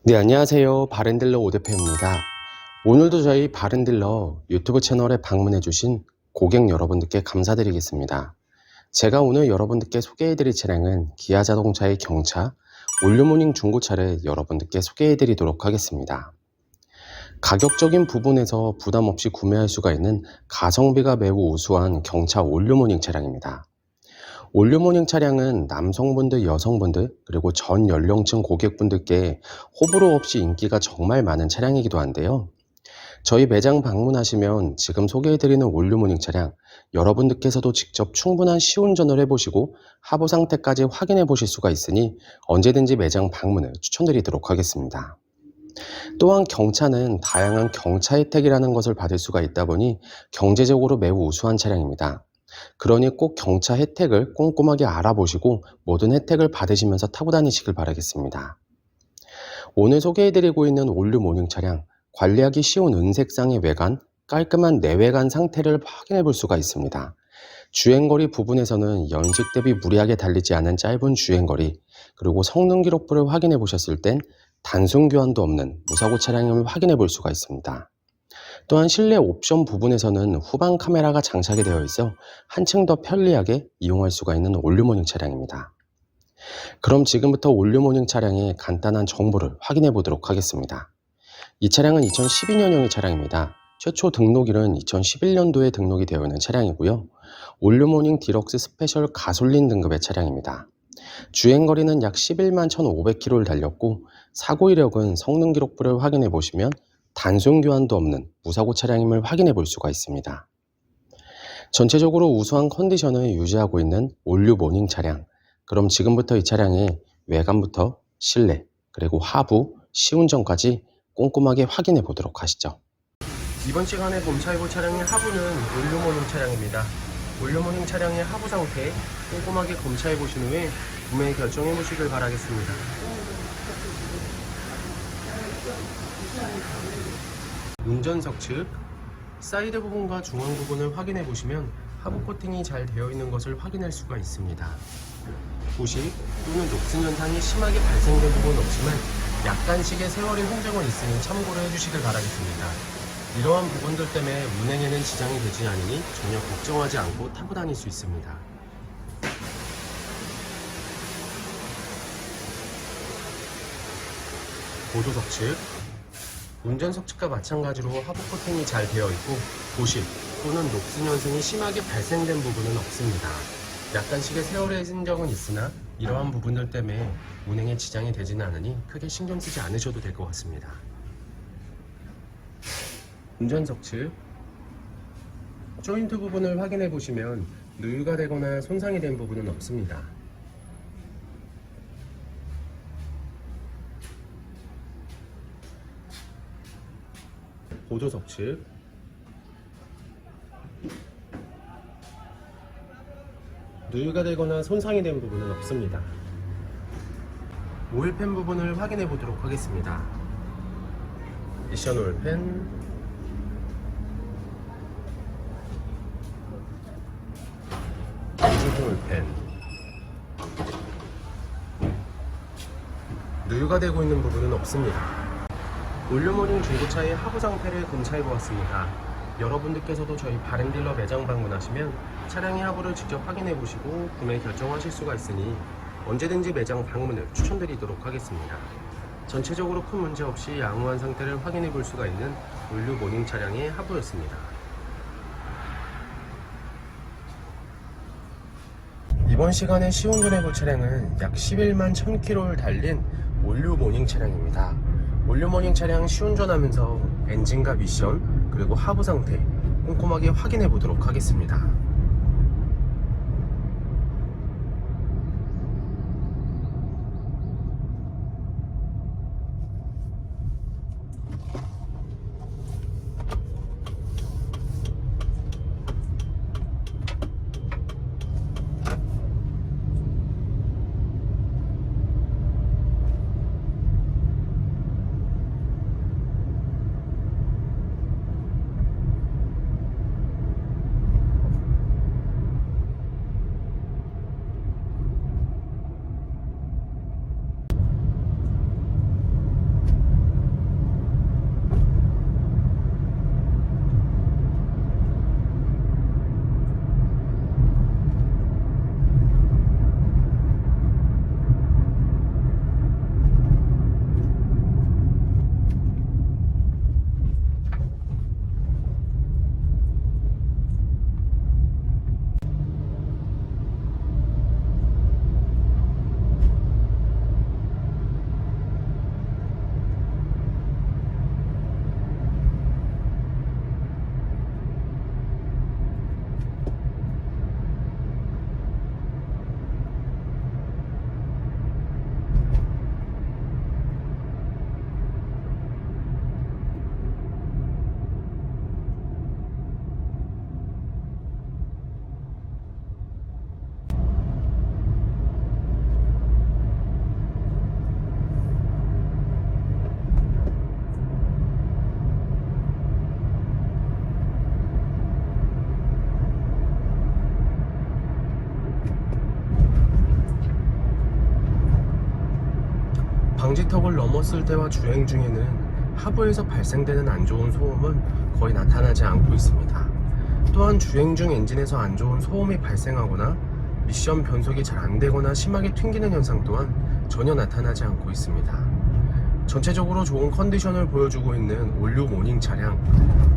네, 안녕하세요. 바렌딜러 오대표입니다. 오늘도 저희 바렌딜러 유튜브 채널에 방문해주신 고객 여러분들께 감사드리겠습니다. 제가 오늘 여러분들께 소개해드릴 차량은 기아 자동차의 경차 올류모닝 중고차를 여러분들께 소개해드리도록 하겠습니다. 가격적인 부분에서 부담 없이 구매할 수가 있는 가성비가 매우 우수한 경차 올류모닝 차량입니다. 올류모닝 차량은 남성분들, 여성분들, 그리고 전 연령층 고객분들께 호불호 없이 인기가 정말 많은 차량이기도 한데요. 저희 매장 방문하시면 지금 소개해드리는 올류모닝 차량 여러분들께서도 직접 충분한 시운전을 해보시고 하부 상태까지 확인해 보실 수가 있으니 언제든지 매장 방문을 추천드리도록 하겠습니다. 또한 경차는 다양한 경차 혜택이라는 것을 받을 수가 있다 보니 경제적으로 매우 우수한 차량입니다. 그러니 꼭 경차 혜택을 꼼꼼하게 알아보시고 모든 혜택을 받으시면서 타고 다니시길 바라겠습니다. 오늘 소개해드리고 있는 올류모닝 차량, 관리하기 쉬운 은색상의 외관, 깔끔한 내외관 상태를 확인해 볼 수가 있습니다. 주행거리 부분에서는 연식 대비 무리하게 달리지 않은 짧은 주행거리, 그리고 성능 기록부를 확인해 보셨을 땐 단순 교환도 없는 무사고 차량임을 확인해 볼 수가 있습니다. 또한 실내 옵션 부분에서는 후방 카메라가 장착이 되어 있어 한층 더 편리하게 이용할 수가 있는 올류모닝 차량입니다. 그럼 지금부터 올류모닝 차량의 간단한 정보를 확인해 보도록 하겠습니다. 이 차량은 2012년형의 차량입니다. 최초 등록일은 2011년도에 등록이 되어 있는 차량이고요. 올류모닝 디럭스 스페셜 가솔린 등급의 차량입니다. 주행거리는 약 11만 1,500km를 달렸고 사고 이력은 성능 기록부를 확인해 보시면 단순 교환도 없는 무사고 차량임을 확인해 볼 수가 있습니다. 전체적으로 우수한 컨디션을 유지하고 있는 올류모닝 차량. 그럼 지금부터 이 차량의 외관부터 실내 그리고 하부, 시운전까지 꼼꼼하게 확인해 보도록 하시죠. 이번 시간에 검사해볼 차량의 하부는 올류모닝 차량입니다. 올류모닝 차량의 하부 상태 꼼꼼하게 검사해 보신 후에 구매 결정해 보시길 바라겠습니다. 운전석 측 사이드 부분과 중앙 부분을 확인해 보시면 하부 코팅이 잘 되어 있는 것을 확인할 수가 있습니다. 부식 또는 녹슨 현상이 심하게 발생된 부분은 없지만 약간씩의 세월의 흔적은 있으니 참고를 해주시길 바라겠습니다. 이러한 부분들 때문에 운행에는 지장이 되지 않으니 전혀 걱정하지 않고 타고 다닐 수 있습니다. 보조석 측 운전석 측과 마찬가지로 하부 코팅이 잘 되어 있고 부식 또는 녹슨 현상이 심하게 발생된 부분은 없습니다. 약간씩의 세월의 흔적은 있으나 이러한 부분들 때문에 운행에 지장이 되지는 않으니 크게 신경 쓰지 않으셔도 될 것 같습니다. 운전석 측 조인트 부분을 확인해 보시면 누유가 되거나 손상이 된 부분은 없습니다. 보조석 측 누유가 되거나 손상이 된 부분은 없습니다. 오일팬 부분을 확인해 보도록 하겠습니다. 미션 오일팬, 보조 오일팬, 누유가 되고 있는 부분은 없습니다. 올류모닝 중고차의 하부 상태를 검사해 보았습니다. 여러분들께서도 저희 바렌딜러 매장 방문하시면 차량의 하부를 직접 확인해 보시고 구매 결정하실 수가 있으니 언제든지 매장 방문을 추천드리도록 하겠습니다. 전체적으로 큰 문제 없이 양호한 상태를 확인해 볼 수가 있는 올류모닝 차량의 하부였습니다. 이번 시간에 시운전해 볼 차량은 약 11만 1000km를 달린 올류모닝 차량입니다. 올류모닝 차량 시운전하면서 엔진과 미션 그리고 하부 상태 꼼꼼하게 확인해 보도록 하겠습니다. 고지턱을 넘었을 때와 주행 중에는 하부에서 발생되는 안 좋은 소음은 거의 나타나지 않고 있습니다. 또한 주행 중 엔진에서 안 좋은 소음이 발생하거나 미션 변속이 잘 안되거나 심하게 튕기는 현상 또한 전혀 나타나지 않고 있습니다. 전체적으로 좋은 컨디션을 보여주고 있는 올류 모닝 차량,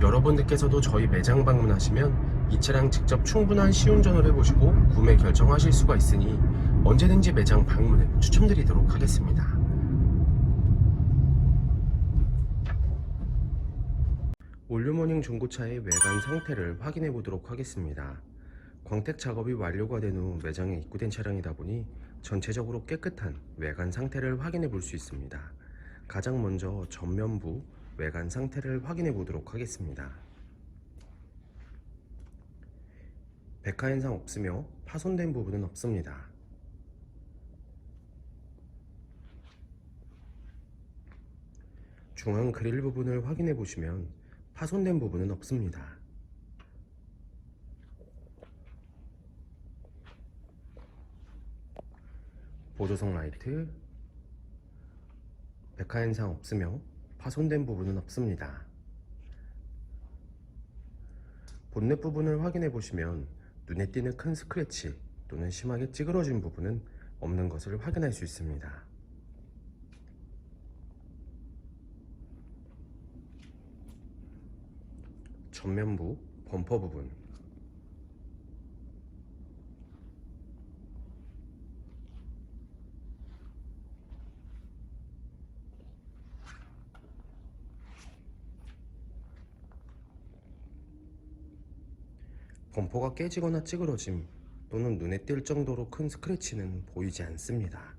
여러분들께서도 저희 매장 방문하시면 이 차량 직접 충분한 시운전을 해보시고 구매 결정하실 수가 있으니 언제든지 매장 방문을 추천드리도록 하겠습니다. 올류모닝 중고차의 외관 상태를 확인해 보도록 하겠습니다. 광택 작업이 완료가 된 후 매장에 입고된 차량이다 보니 전체적으로 깨끗한 외관 상태를 확인해 볼 수 있습니다. 가장 먼저 전면부 외관 상태를 확인해 보도록 하겠습니다. 백화 현상 없으며 파손된 부분은 없습니다. 중앙 그릴 부분을 확인해 보시면 파손된 부분은 없습니다. 보조석 라이트, 백화 현상 없으며 파손된 부분은 없습니다. 본넷 부분을 확인해 보시면 눈에 띄는 큰 스크래치 또는 심하게 찌그러진 부분은 없는 것을 확인할 수 있습니다. 전면부 범퍼 부분, 범퍼가 깨지거나 찌그러짐 또는 눈에 띌 정도로 큰 스크래치는 보이지 않습니다.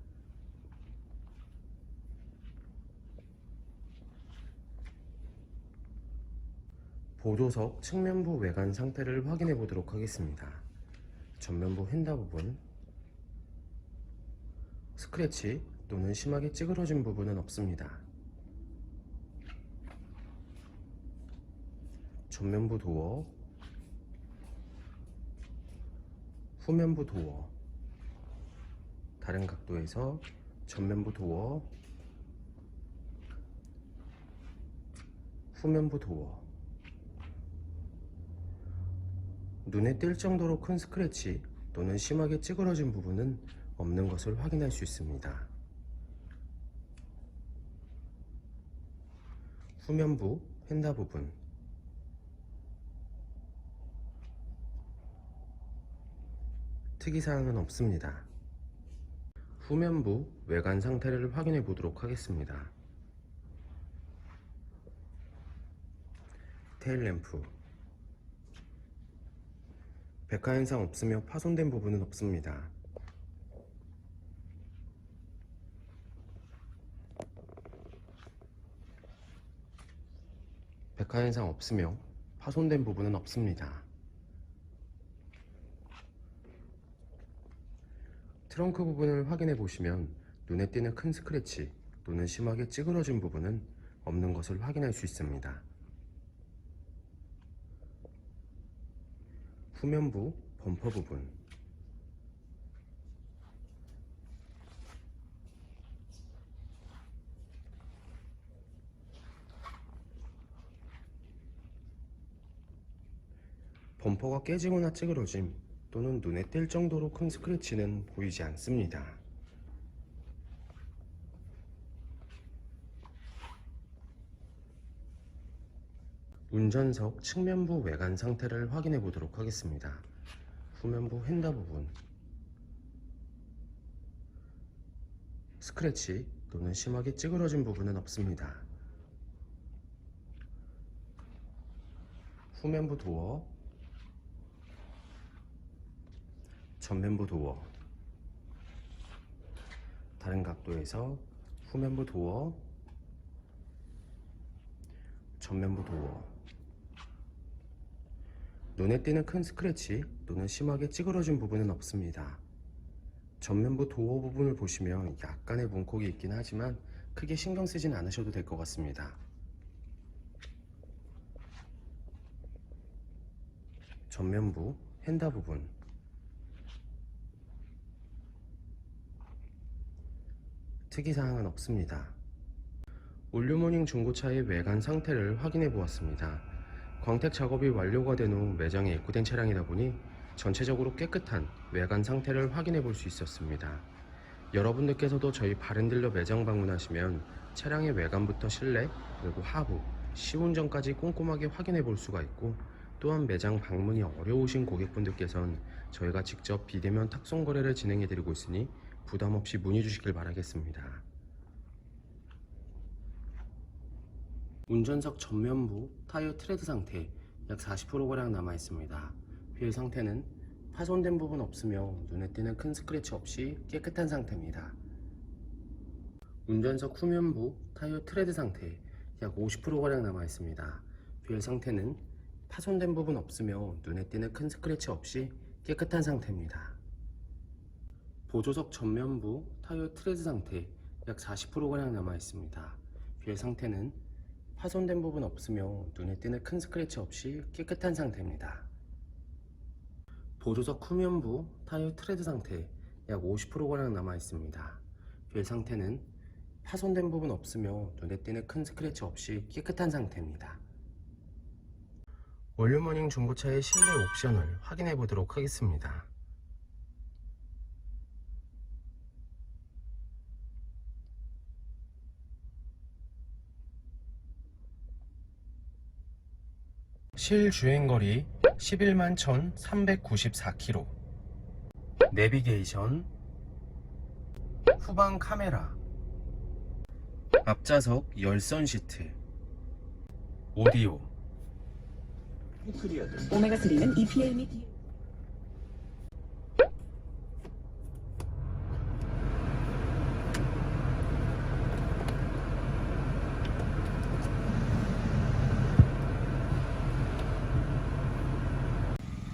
보조석 측면부 외관 상태를 확인해 보도록 하겠습니다. 전면부 휀다 부분, 스크래치 또는 심하게 찌그러진 부분은 없습니다. 전면부 도어, 후면부 도어, 다른 각도에서 전면부 도어, 후면부 도어, 눈에 띌 정도로 큰 스크래치 또는 심하게 찌그러진 부분은 없는 것을 확인할 수 있습니다. 후면부 휀다 부분, 특이사항은 없습니다. 후면부 외관 상태를 확인해 보도록 하겠습니다. 테일램프, 백화 현상 없으며 파손된 부분은 없습니다. 백화 현상 없으며 파손된 부분은 없습니다. 트렁크 부분을 확인해 보시면 눈에 띄는 큰 스크래치 또는 심하게 찌그러진 부분은 없는 것을 확인할 수 있습니다. 후면부 범퍼 부분, 범퍼가 깨지거나 찌그러짐 또는 눈에 띌 정도로 큰 스크래치는 보이지 않습니다. 운전석 측면부 외관 상태를 확인해 보도록 하겠습니다. 후면부 휀다 부분, 스크래치 또는 심하게 찌그러진 부분은 없습니다. 후면부 도어, 전면부 도어, 다른 각도에서 후면부 도어, 전면부 도어, 눈에 띄는 큰 스크래치 또는 심하게 찌그러진 부분은 없습니다. 전면부 도어 부분을 보시면 약간의 문콕이 있긴 하지만 크게 신경 쓰진 않으셔도 될 것 같습니다. 전면부 휀다 부분, 특이사항은 없습니다. 올류모닝 중고차의 외관 상태를 확인해 보았습니다. 광택 작업이 완료가 된 후 매장에 입고된 차량이다 보니 전체적으로 깨끗한 외관 상태를 확인해 볼 수 있었습니다. 여러분들께서도 저희 바른딜러 매장 방문하시면 차량의 외관부터 실내 그리고 하부, 시운전까지 꼼꼼하게 확인해 볼 수가 있고, 또한 매장 방문이 어려우신 고객분들께선 저희가 직접 비대면 탁송 거래를 진행해 드리고 있으니 부담 없이 문의 주시길 바라겠습니다. 운전석 전면부 타이어 트레드 상태 약 40%가량 남아 있습니다. 휠 상태는 파손된 부분 없으며 눈에 띄는 큰 스크래치 없이 깨끗한 상태입니다. 운전석 후면부 타이어 트레드 상태 약 50%가량 남아 있습니다. 휠 상태는 파손된 부분 없으며 눈에 띄는 큰 스크래치 없이 깨끗한 상태입니다. 보조석 전면부 타이어 트레드 상태 약 40%가량 남아 있습니다. 휠 상태는 파손된 부분 없으며 눈에 띄는 큰 스크래치 없이 깨끗한 상태입니다. 보조석 후면부 타이어 트레드 상태 약 50%가량 남아 있습니다. 휠 상태는 파손된 부분 없으며 눈에 띄는 큰 스크래치 없이 깨끗한 상태입니다. 올류모닝 중고차의 실내 옵션을 확인해 보도록 하겠습니다. 실주행거리 11만 1,394km, 내비게이션, 후방 카메라, 앞좌석 열선 시트, 오디오, 오메가3는 EPA 및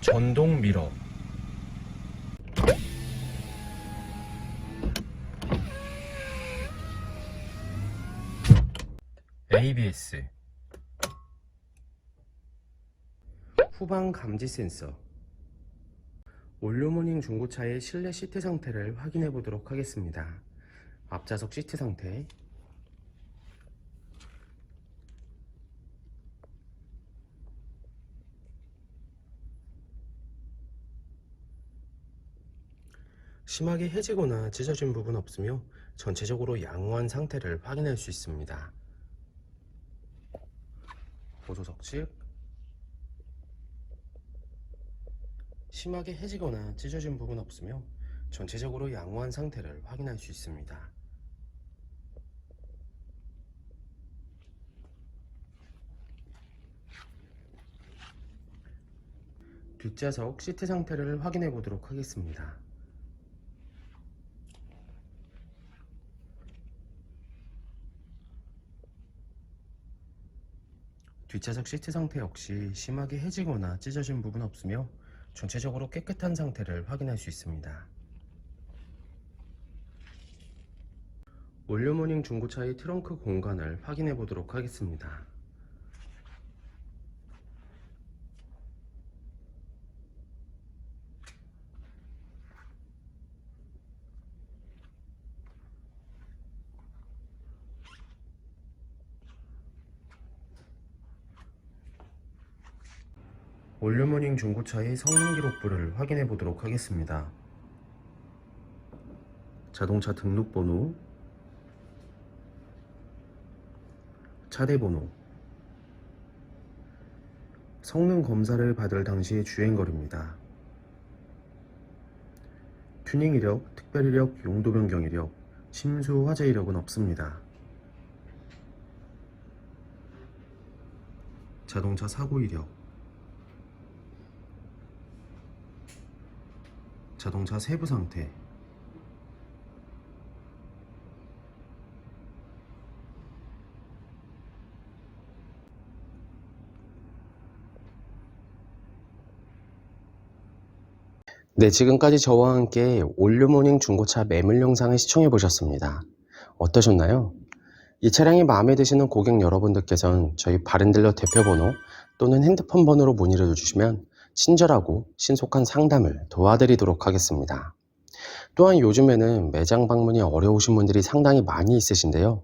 전동 미러, ABS, 후방 감지 센서. 올류모닝 중고차의 실내 시트 상태를 확인해 보도록 하겠습니다. 앞좌석 시트 상태, 심하게 해지거나 찢어진 부분 없으며 전체적으로 양호한 상태를 확인할 수 있습니다. 보조석 측, 심하게 해지거나 찢어진 부분 없으며 전체적으로 양호한 상태를 확인할 수 있습니다. 뒷좌석 시트 상태를 확인해 보도록 하겠습니다. 뒷좌석 시트 상태 역시 심하게 해지거나 찢어진 부분 없으며 전체적으로 깨끗한 상태를 확인할 수 있습니다. 올류모닝 중고차의 트렁크 공간을 확인해 보도록 하겠습니다. 올류모닝 중고차의 성능 기록부를 확인해 보도록 하겠습니다. 자동차 등록번호, 차대번호, 성능 검사를 받을 당시의 주행거리입니다. 튜닝 이력, 특별 이력, 용도 변경 이력, 침수 화재 이력은 없습니다. 자동차 사고 이력, 자동차 세부 상태, 네, 지금까지 저와 함께 올류모닝 중고차 매물 영상을 시청해 보셨습니다. 어떠셨나요? 이 차량이 마음에 드시는 고객 여러분들께서는 저희 바른딜러 대표번호 또는 핸드폰 번호로 문의를 주시면 친절하고 신속한 상담을 도와드리도록 하겠습니다. 또한 요즘에는 매장 방문이 어려우신 분들이 상당히 많이 있으신데요.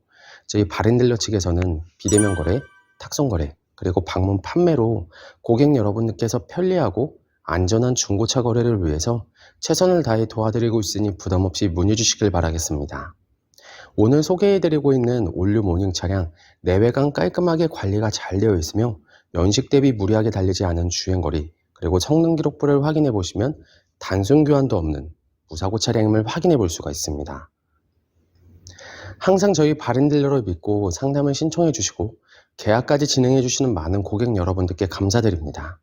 저희 바렌딜러 측에서는 비대면 거래, 탁송 거래, 그리고 방문 판매로 고객 여러분들께서 편리하고 안전한 중고차 거래를 위해서 최선을 다해 도와드리고 있으니 부담 없이 문의 주시길 바라겠습니다. 오늘 소개해드리고 있는 올류 모닝 차량 내외관 깔끔하게 관리가 잘 되어 있으며 연식 대비 무리하게 달리지 않은 주행거리, 그리고 성능 기록부를 확인해 보시면 단순 교환도 없는 무사고 차량임을 확인해 볼 수가 있습니다. 항상 저희 바렌딜러를 믿고 상담을 신청해 주시고 계약까지 진행해 주시는 많은 고객 여러분들께 감사드립니다.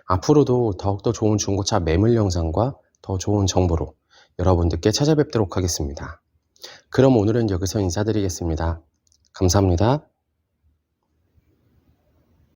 앞으로도 더욱더 좋은 중고차 매물 영상과 더 좋은 정보로 여러분들께 찾아뵙도록 하겠습니다. 그럼 오늘은 여기서 인사드리겠습니다. 감사합니다.